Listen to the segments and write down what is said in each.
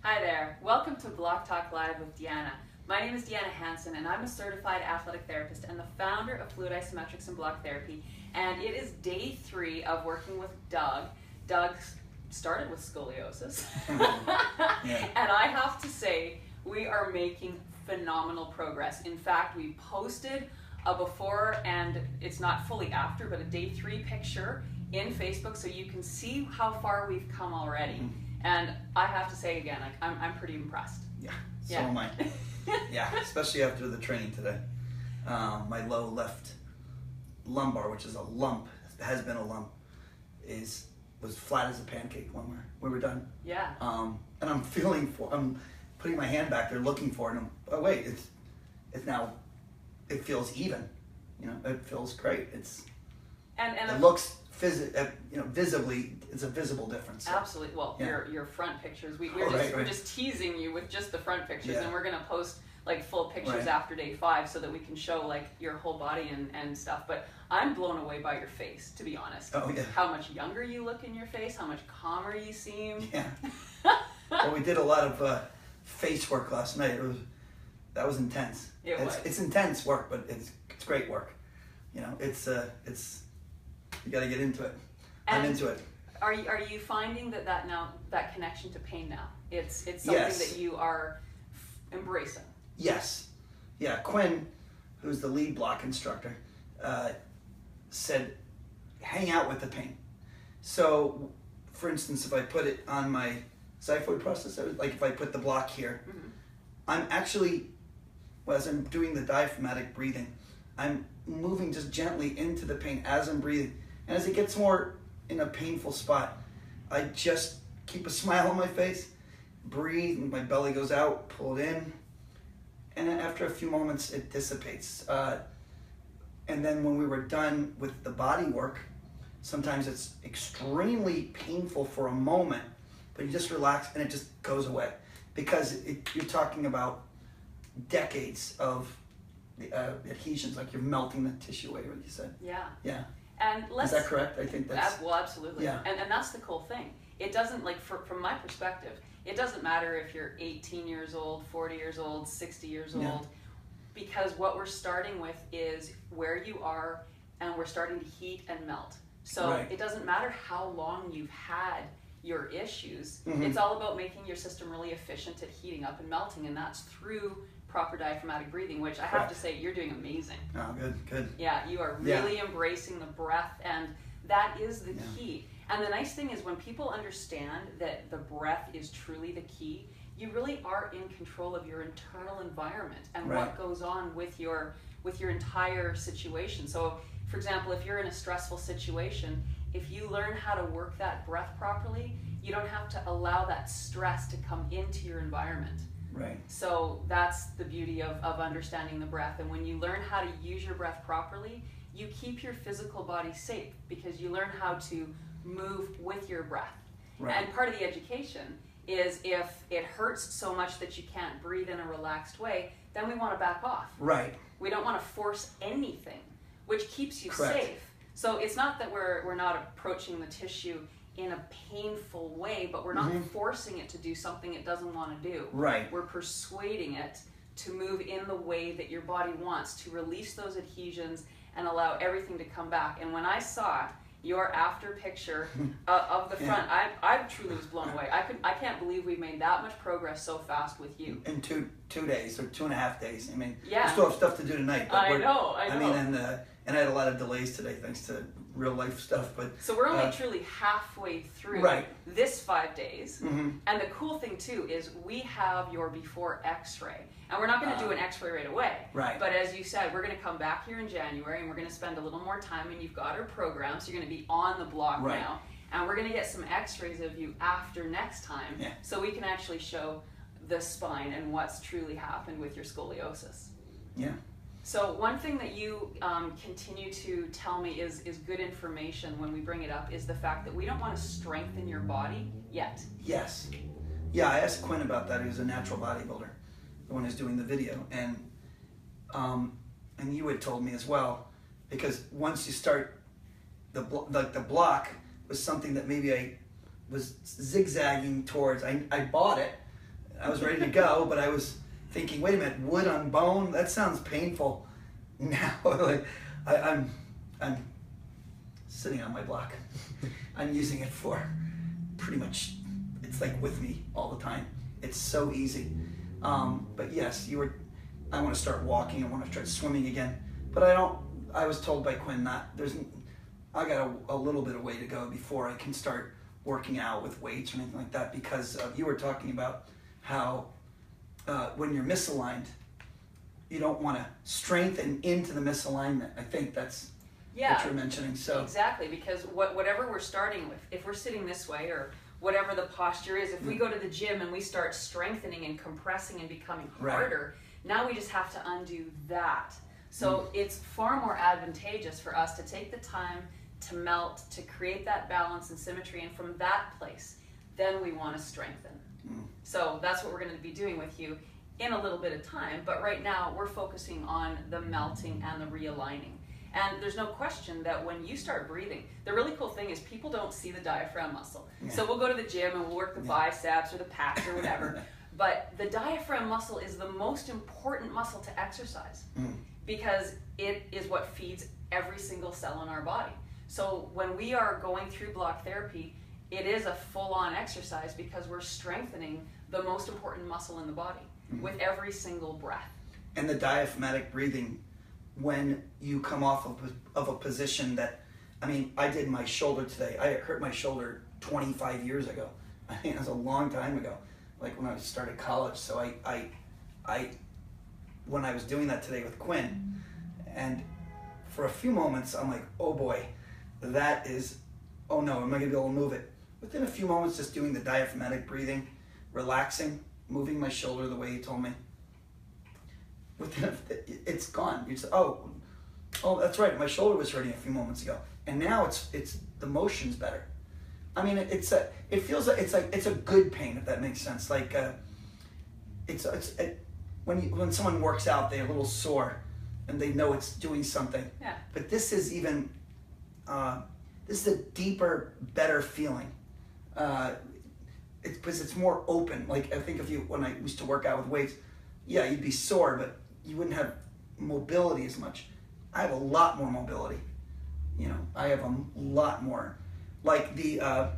Hi there, welcome to Block Talk Live with Deanna. My name is Deanna Hansen and I'm a certified athletic therapist and the founder of Fluid Isometrics and Block Therapy. And it is day 3 of working with Doug. Doug started with scoliosis. Yeah. And I have to say, we are making phenomenal progress. In fact, we posted a before and it's not fully after, but a day 3 picture in Facebook so you can see how far we've come already. And I have to say again, I'm pretty impressed. Yeah, so am I. Yeah, especially after the training today. My low left lumbar, which is a lump, has been a lump, was flat as a pancake when we were done. Yeah. And I'm putting my hand back there looking for it, and oh wait, it's now, it feels even. You know, it feels great. It looks visibly, it's a visible difference. So. Absolutely. Well, yeah. your front pictures. We're just teasing you with just the front pictures, yeah. and we're gonna post like full pictures Right. after day 5 so that we can show like your whole body and stuff. But I'm blown away by your face, to be honest. Oh yeah. How much younger you look in your face. How much calmer you seem. Yeah. Well, we did a lot of face work last night. That was intense. It's intense work, but it's great work. You know, you got to get into it. I'm into it. Are you finding that connection to pain now? It's something Yes. that you are embracing. Yes. Yeah. Quinn, who's the lead block instructor, said, hang out with the pain. So, for instance, if I put it on my xiphoid process, like if I put the block here, Mm-hmm. I'm actually, as I'm doing the diaphragmatic breathing, I'm moving just gently into the pain as I'm breathing. And as it gets more in a painful spot, I just keep a smile on my face, breathe, and my belly goes out, pull it in, and then after a few moments, it dissipates. And then when we were done with the body work, sometimes it's extremely painful for a moment, but you just relax and it just goes away. Because you're talking about decades of adhesions, like you're melting the tissue away, what you said. Yeah. Yeah. And Is that correct? I think that's... Well, absolutely. Yeah. And that's the cool thing. It doesn't, like, from my perspective, it doesn't matter if you're 18 years old, 40 years old, 60 years Yeah. old, because what we're starting with is where you are, and we're starting to heat and melt. So Right. it doesn't matter how long you've had your issues. Mm-hmm. It's all about making your system really efficient at heating up and melting, and that's through proper diaphragmatic breathing, which I have to say, you're doing amazing. Oh, good. Yeah, you are really embracing the breath, and that is the key. And the nice thing is when people understand that the breath is truly the key, you really are in control of your internal environment and what goes on with your entire situation. So, for example, if you're in a stressful situation, if you learn how to work that breath properly, you don't have to allow that stress to come into your environment. Right. So that's the beauty of understanding the breath. And when you learn how to use your breath properly, you keep your physical body safe because you learn how to move with your breath. Right. And part of the education is if it hurts so much that you can't breathe in a relaxed way, then we want to back off. Right. We don't want to force anything, which keeps you Correct. safe. So it's not that we're not approaching the tissue in a painful way, but we're not forcing it to do something it doesn't want to do. Right. We're persuading it to move in the way that your body wants, to release those adhesions and allow everything to come back. And when I saw your after picture of the front, I truly was blown away. I can't believe we made that much progress so fast with you. In two days or 2.5 days. I mean, Yeah. we still have stuff to do tonight. But I know. I mean, and I had a lot of delays today thanks to real life stuff. But so we're only truly halfway through this 5 days. Mm-hmm. And the cool thing too is we have your before x-ray. And we're not going to do an x-ray right away. Right. But as you said, we're going to come back here in January and we're going to spend a little more time, and you've got our program, so you're going to be on the block now. And we're going to get some x-rays of you after next time, so we can actually show the spine and what's truly happened with your scoliosis. Yeah. So one thing that you continue to tell me is good information when we bring it up is the fact that we don't want to strengthen your body yet. Yes. Yeah, I asked Quinn about that. He was a natural bodybuilder, the one who's doing the video, and you had told me as well, because once you start the block was something that maybe I was zigzagging towards. I bought it, I was ready to go, but I was thinking, wait a minute, wood on bone? That sounds painful. Now, like, I'm sitting on my block. I'm using it for pretty much, it's like with me all the time. It's so easy. But yes, I want to start walking. I want to start swimming again. But I was told by Quinn I got a little bit of way to go before I can start working out with weights or anything like that, because you were talking about how when you're misaligned, you don't want to strengthen into the misalignment. I think that's what you're mentioning. So exactly, because whatever we're starting with, if we're sitting this way or whatever the posture is, if we go to the gym and we start strengthening and compressing and becoming harder, now we just have to undo that. So it's far more advantageous for us to take the time to melt, to create that balance and symmetry, and from that place, then we want to strengthen. So that's what we're going to be doing with you in a little bit of time, but right now we're focusing on the melting and the realigning. And there's no question that when you start breathing, the really cool thing is people don't see the diaphragm muscle. So we'll go to the gym and we'll work the biceps or the pecs or whatever, but the diaphragm muscle is the most important muscle to exercise because it is what feeds every single cell in our body. So when we are going through block therapy, it is a full-on exercise because we're strengthening the most important muscle in the body with every single breath. And the diaphragmatic breathing, when you come off of a position that, I mean, I did my shoulder today. I hurt my shoulder 25 years ago. I mean, it was a long time ago, like when I started college. So I when I was doing that today with Quinn, and for a few moments, I'm like, oh boy, that is, oh no, am I gonna be able to move it? Within a few moments, just doing the diaphragmatic breathing, relaxing, moving my shoulder the way he told me, it's gone. You just, oh, that's right, my shoulder was hurting a few moments ago, and now it's the motion's better. I mean, it feels like it's a good pain, if that makes sense. Like when someone works out, they're a little sore, and they know it's doing something. Yeah. But this is even this is a deeper, better feeling. It's because it's more open. Like I think when I used to work out with weights, yeah, you'd be sore, but you wouldn't have mobility as much. I have a lot more mobility. You know, I have a lot more. Like the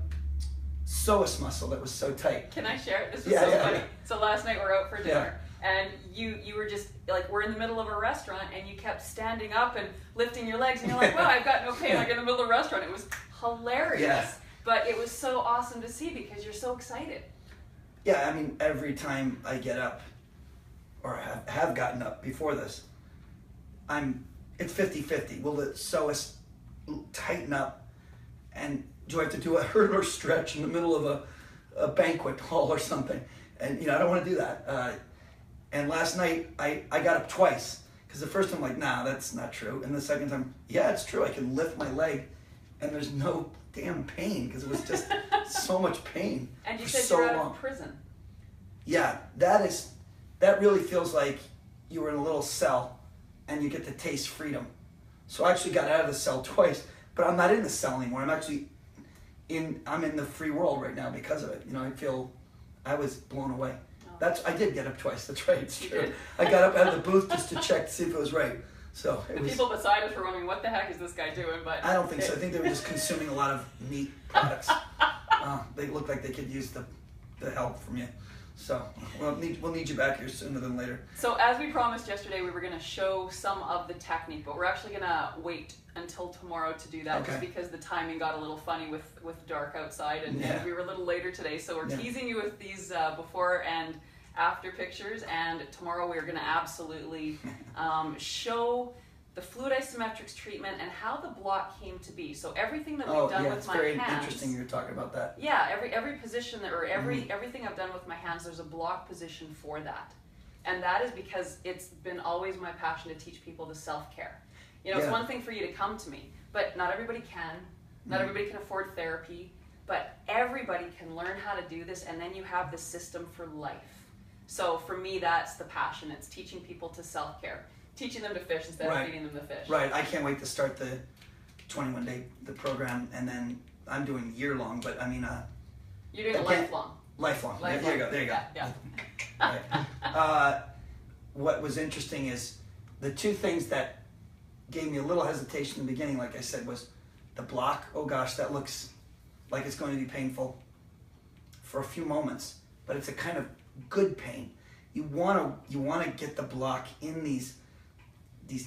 psoas muscle that was so tight. Can I share it? This was so funny. So last night we're out for dinner, and you were just like, we're in the middle of a restaurant, and you kept standing up and lifting your legs, and you're like, wow, I've got no pain. Like in the middle of a restaurant, it was hilarious. Yeah. But it was so awesome to see because you're so excited. Yeah, I mean, every time I get up, or have gotten up before this, it's 50-50. Will the psoas tighten up, and do I have to do a hurdle or stretch in the middle of a banquet hall or something? And I don't want to do that. And last night I got up twice, because the first time I'm like, nah, that's not true. And the second time, yeah, it's true. I can lift my leg, and there's no damn pain, because it was just so much pain. And you for said so you're out long. of prison. Yeah, that really feels like you were in a little cell, and you get to taste freedom. So I actually got out of the cell twice, but I'm not in the cell anymore. I'm in the free world right now because of it. I was blown away. Oh. I did get up twice. That's right. It's true. I got up out of the booth just to check to see if it was right. So People beside us were wondering, what the heck is this guy doing? But I don't think so. I think they were just consuming a lot of meat products. They looked like they could use the help from you. So we'll need you back here sooner than later. So as we promised yesterday, we were going to show some of the technique, but we're actually going to wait until tomorrow to do that, just because the timing got a little funny with dark outside, and we were a little later today. So we're teasing you with these before and after pictures, and tomorrow we're going to absolutely show the fluid isometrics treatment and how the block came to be. So everything that we've done with my hands. It's very interesting you're talking about that. Yeah, every position everything I've done with my hands, there's a block position for that. And that is because it's been always my passion to teach people the self-care. It's one thing for you to come to me, but not everybody can. Not everybody can afford therapy, but everybody can learn how to do this, and then you have the system for life. So for me, that's the passion. It's teaching people to self-care. Teaching them to fish instead of feeding them the fish. Right. I can't wait to start the 21-day program, and then I'm doing year-long, but I mean... You're doing lifelong. Lifelong. There you go. Yeah. Right. What was interesting is the two things that gave me a little hesitation in the beginning, like I said, was the block. Oh gosh, that looks like it's going to be painful for a few moments, but it's a kind of good pain. You want to get the block in these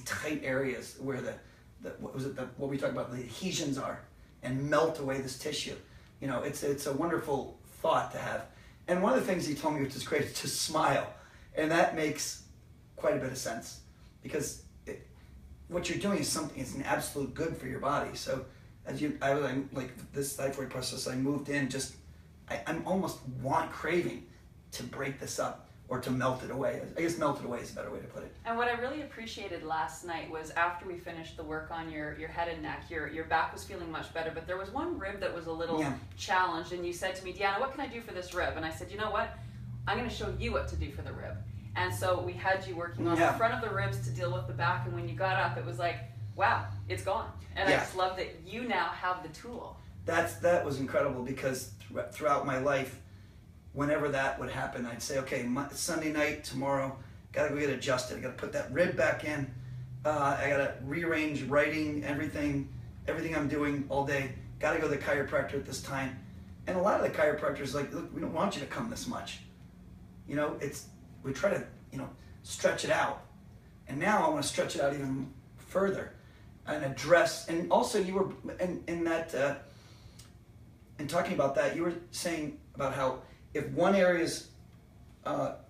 tight areas where what we talked about, the adhesions are, and melt away this tissue. You know, it's a wonderful thought to have. And one of the things he told me, which is great, is just smile, and that makes quite a bit of sense, because what you're doing is something, it's an absolute good for your body. So I'm like this thyroid process, I moved in, I'm almost craving to break this up or to melt it away. I guess melt it away is a better way to put it. And what I really appreciated last night was after we finished the work on your head and neck, your back was feeling much better, but there was one rib that was a little challenged, and you said to me, Deanna, what can I do for this rib? And I said, you know what? I'm going to show you what to do for the rib. And so we had you working on the front of the ribs to deal with the back, and when you got up, it was like, wow, it's gone. And I just love that you now have the tool. That was incredible, because throughout my life, whenever that would happen, I'd say, okay, Sunday night, tomorrow, gotta go get adjusted. I gotta put that rib back in. I gotta rearrange writing, everything I'm doing all day. Gotta go to the chiropractor at this time. And a lot of the chiropractors like, look, we don't want you to come this much. You know, we try to, stretch it out. And now I want to stretch it out even further and address, and also you were, in talking about that, you were saying about how if one area is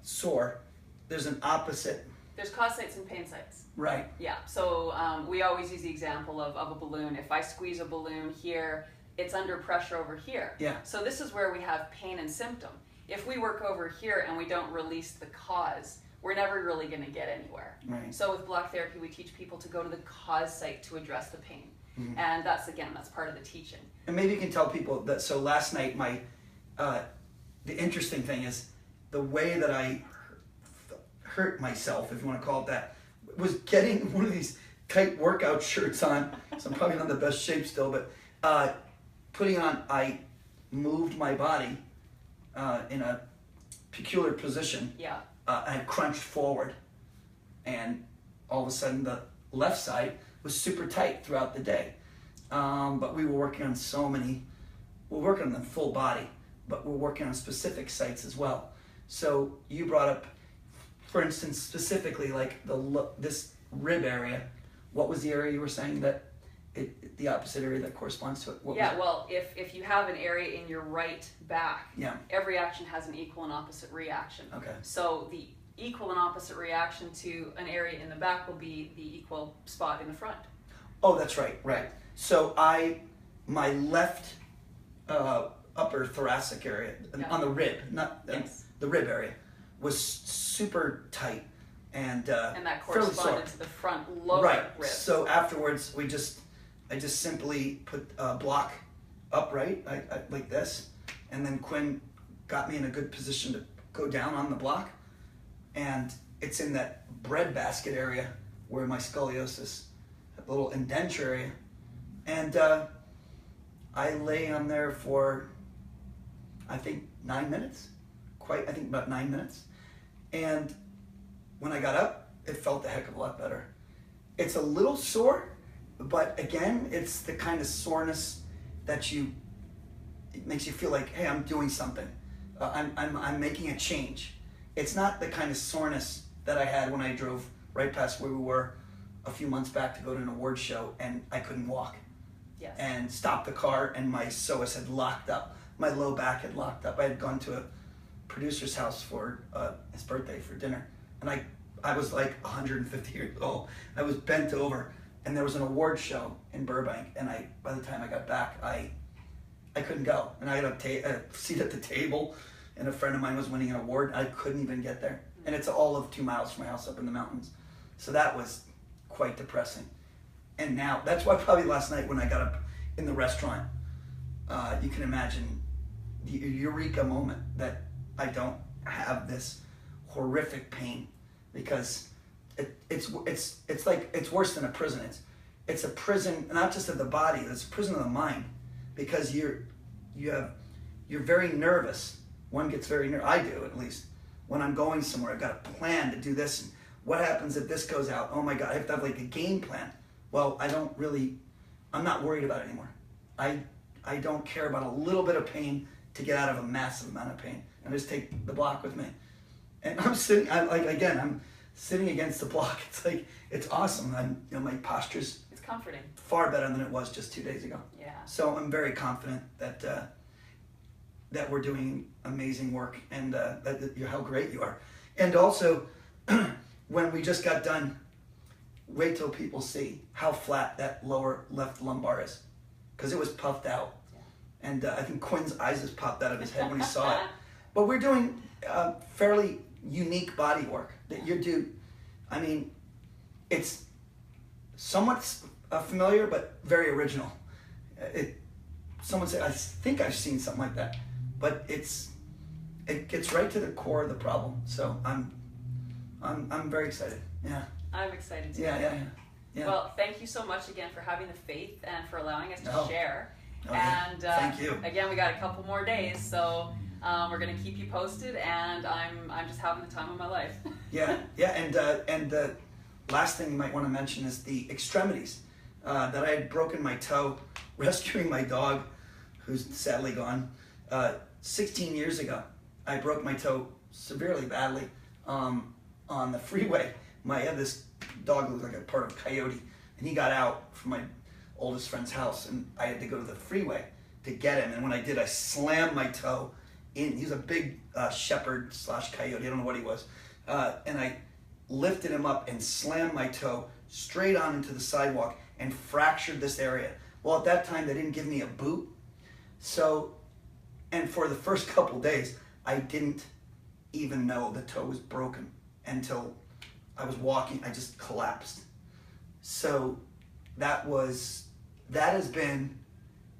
sore, there's an opposite. There's cause sites and pain sites. Right. Yeah. So we always use the example of a balloon. If I squeeze a balloon here, it's under pressure over here. Yeah. So this is where we have pain and symptom. If we work over here and we don't release the cause, we're never really going to get anywhere. Right. So with block therapy, we teach people to go to the cause site to address the pain. Mm-hmm. And that's part of the teaching. And maybe you can tell people that, so last night, the interesting thing is the way that I hurt myself, if you want to call it that, was getting one of these tight workout shirts on. So I'm probably not in the best shape still, but putting on, I moved my body in a peculiar position. Yeah. I crunched forward, and all of a sudden the left side was super tight throughout the day. But we were working on we're working on the full body, but we're working on specific sites as well. So you brought up, for instance, specifically like this rib area. What was the area you were saying that the opposite area that corresponds to it? Well, if you have an area in your right back, every action has an equal and opposite reaction. Okay. So the equal and opposite reaction to an area in the back will be the equal spot in the front. Oh, that's right. So my left upper thoracic area on the rib, not the rib area, was super tight and that corresponded to the front lower rib. So afterwards, I just simply put a block upright, like this, and then Quinn got me in a good position to go down on the block, and it's in that breadbasket area where my scoliosis, that little indenture area, and I lay on there for, I think, 9 minutes, about 9 minutes, and when I got up, it felt a heck of a lot better. It's a little sore, but again, it's the kind of soreness that it makes you feel like, hey, I'm doing something. I'm making a change. It's not the kind of soreness that I had when I drove right past where we were a few months back to go to an award show and I couldn't walk. Yes. And stopped the car and my psoas had locked up. My low back had locked up. I had gone to a producer's house for his birthday for dinner, and I was like 150 years old. I was bent over, and there was an award show in Burbank, and by the time I got back, I couldn't go. And I had a seat at the table, and a friend of mine was winning an award, and I couldn't even get there. And it's all of 2 miles from my house up in the mountains. So that was quite depressing. And now, that's why probably last night when I got up in the restaurant, you can imagine the eureka moment that I don't have this horrific pain, because it's worse than a prison. It's a prison, not just of the body, it's a prison of the mind, because you're very nervous. One gets very nervous. I do, at least. when I'm going somewhere, I've got a plan to do this. And what happens if this goes out? Oh my God, I have to have like a game plan. Well, I'm not worried about it anymore. I don't care about a little bit of pain to get out of a massive amount of pain. And just take the block with me. And I'm sitting, I'm sitting against the block. It's like, it's awesome. My posture's comforting. Far better than it was just 2 days ago. Yeah. So I'm very confident that that we're doing amazing work, and how great you are. And also, when we just got done, wait till people see how flat that lower left lumbar is, because it was puffed out. Yeah. And I think Quinn's eyes just popped out of his head when he saw it. But we're doing fairly unique body work that you do. I mean, it's somewhat familiar, but very original. Someone said, I think I've seen something like that, but it gets right to the core of the problem. So I'm very excited. Yeah. I'm excited too. Yeah. Well, thank you so much again for having the faith and for allowing us to share. And thank you. Again, we got a couple more days, so we're gonna keep you posted, and I'm just having the time of my life. Yeah. And the last thing you might want to mention is the extremities. That I had broken my toe rescuing my dog, who's sadly gone. 16 years ago, I broke my toe severely badly on the freeway. I had this dog looked like a part of a coyote, and he got out from my oldest friend's house, and I had to go to the freeway to get him. And when I did, I slammed my toe in. He's a big shepherd / coyote. I don't know what he was. And I lifted him up and slammed my toe straight on into the sidewalk and fractured this area. Well, at that time, they didn't give me a boot. So, and for the first couple days, I didn't even know the toe was broken until I was walking. I just collapsed. So that has been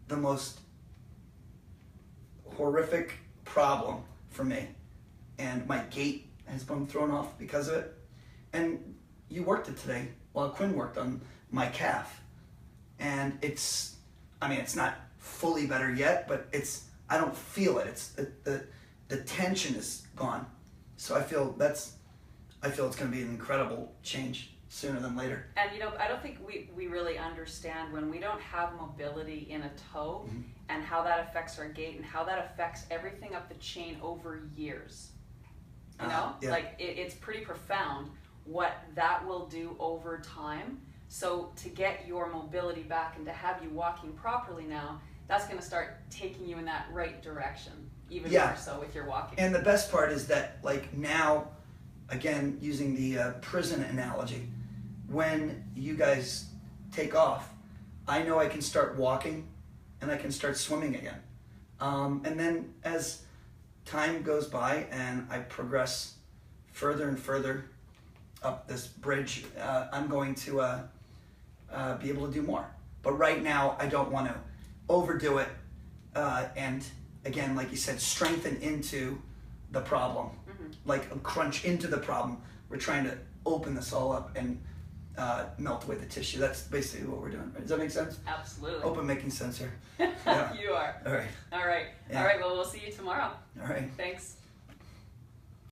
the most horrific problem for me. And my gait has been thrown off because of it. And you worked it today while Quinn worked on my calf. And it's not fully better yet, but I don't feel it. It's the tension is gone. So I feel it's going to be an incredible change sooner than later. And I don't think we really understand when we don't have mobility in a toe, mm-hmm. and how that affects our gait and how that affects everything up the chain over years. Yeah. Like it's pretty profound what that will do over time. So to get your mobility back and to have you walking properly now, that's going to start taking you in that right direction, even more so with your walking. And the best part is that, like, now, again, using the prison analogy, when you guys take off, I know I can start walking and I can start swimming again. And then as time goes by and I progress further and further up this bridge, I'm going to be able to do more. But right now, I don't want to overdo it, and again, like you said, strengthen into the problem, mm-hmm. like crunch into the problem. We're trying to open this all up and melt away the tissue. That's basically what we're doing. Right? Does that make sense? Absolutely. Hope I'm making sense here. Yeah. You are. All right. All right. Yeah. All right. Well, we'll see you tomorrow. All right. Thanks.